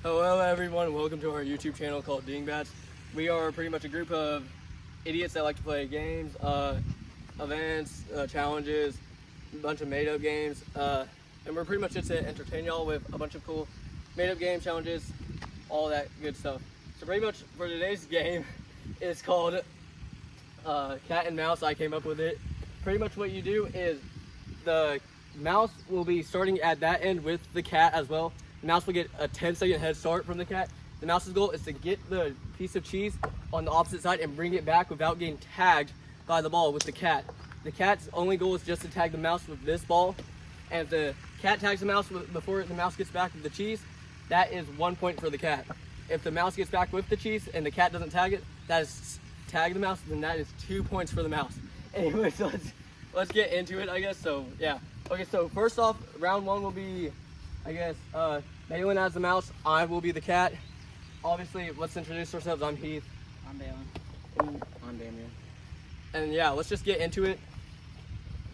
Hello everyone, welcome to our YouTube channel called Dingbats. We are pretty much a group of idiots that like to play games, events, challenges, a bunch of made-up games, and we're pretty much just to entertain y'all with a bunch of cool made-up game challenges, all that good stuff. So pretty much for today's game, it's called Cat and Mouse. I came up with it. Pretty much what you do is the mouse will be starting at that end with the cat as well. The mouse will get a 10-second head start from the cat. The mouse's goal is to get the piece of cheese on the opposite side and bring it back without getting tagged by the ball with the cat. The cat's only goal is just to tag the mouse with this ball. And if the cat tags the mouse before the mouse gets back with the cheese, that is 1 point for the cat. If the mouse gets back with the cheese and the cat doesn't tag it, that is tag the mouse, then that is 2 points for the mouse. Anyway, so let's get into it, I guess. So yeah. Okay, so first off, round one will be, I guess, Balin as the mouse, I will be the cat. Obviously, let's introduce ourselves. I'm Heath. I'm Balin. I'm Damien. And yeah, let's just get into it.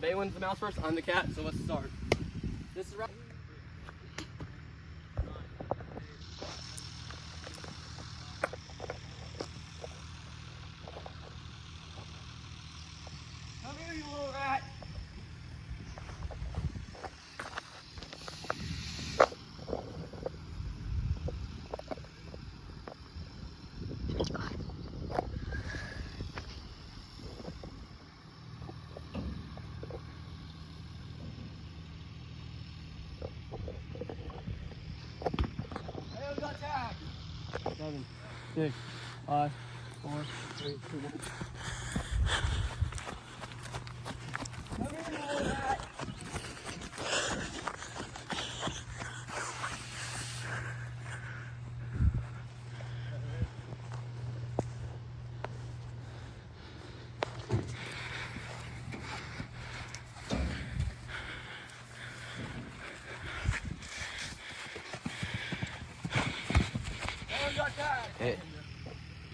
Balin's the mouse first, I'm the cat, so let's start. This is round. Come here, you little rat. Seven, 6, 5, 4, 3, 2, 1. Hey.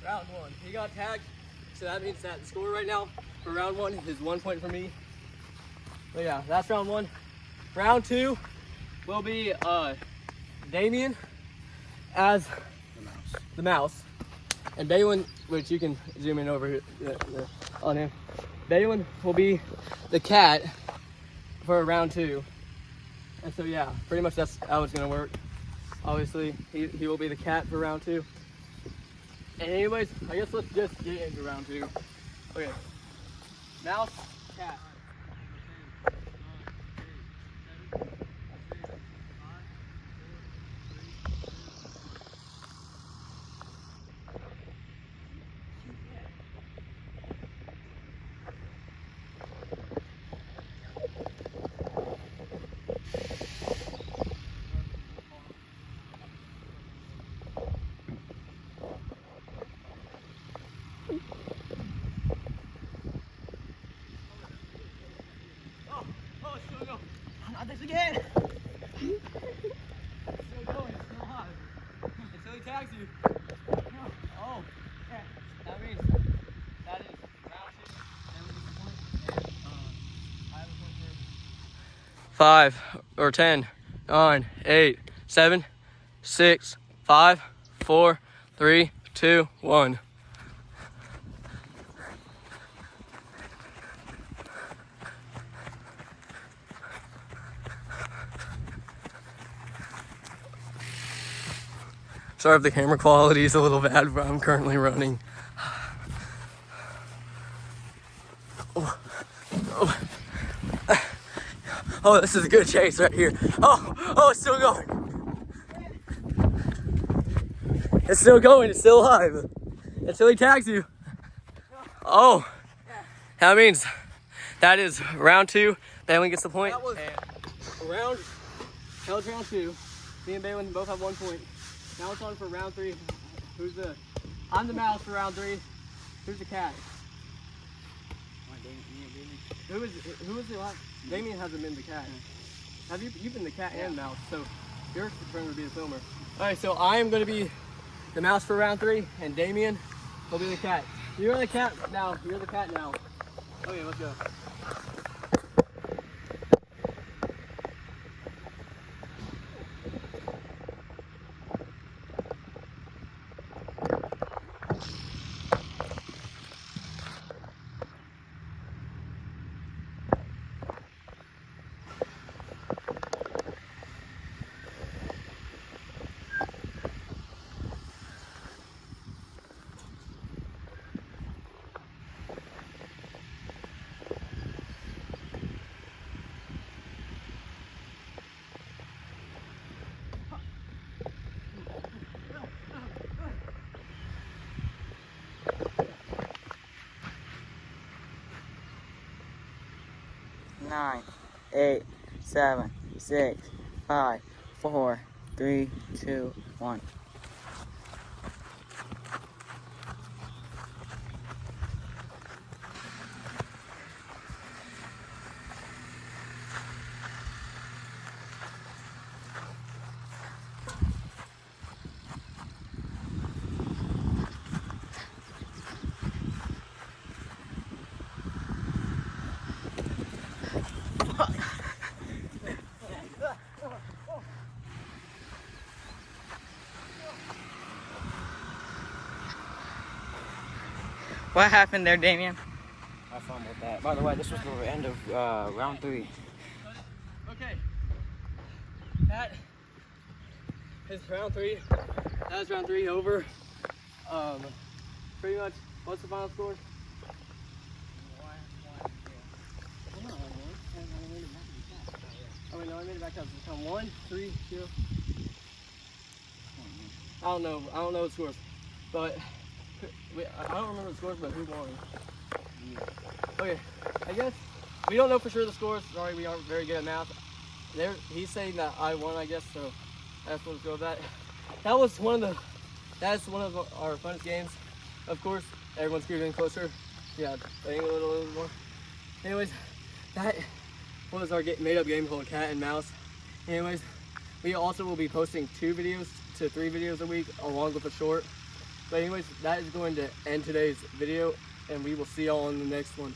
Round one. He got tagged, so that means that the score right now for round one is 1 point for me. But yeah, that's round one. Round two will be Damien as the mouse. And Balin, which you can zoom in over here on him. Balin will be the cat for round two. And so yeah, pretty much that's how it's gonna work. Obviously, he will be the cat for round two. And anyways, I guess let's just get into round two. Okay, mouse, cat. Not this again! It's still going, it's still hot. Until he tags you. Oh, yeah. That means that is round two. And we get the point. And I have a point for 5 or 10, 9, 8, 7, 6, 5, 4, 3, 2, 1. Sorry if the camera quality is a little bad, but I'm currently running. Oh, this is a good chase right here. Oh, it's still going. It's still going, it's still alive. Until he tags you. Oh, that means that is round two. Balin gets the point. That was round two. Me and Balin both have 1 point. Now it's on for round three. I'm the mouse for round three. Who's the cat? Who is the last? Damien hasn't been the cat. You've been the cat and mouse, so your turn to be the filmer. Alright, so I am gonna be the mouse for round three, and Damien will be the cat. You're the cat now. You're the cat now. Okay, let's go. 9, 8, 7, 6, 5, 4, 3, 2, 1. What happened there, Damien? I fumbled that. By the way, this was the end of round 3. Okay. That is round 3. That is round 3 over. Pretty much, what's the final score? Oh wait, no, I made it back up. It's on 1, 3, 2. I don't know the scores, but I don't remember the scores, but who won? Okay, I guess we don't know for sure the scores. Sorry, we aren't very good at math. He's saying that I won, I guess, so that's what it's go with that. That's one of our funnest games. Of course, everyone's getting closer. Yeah, playing a little more. Anyways, that was our made-up game called Cat and Mouse. Anyways, we also will be posting 2 videos to 3 videos a week along with a short. But anyways, that is going to end today's video, and we will see y'all in the next one.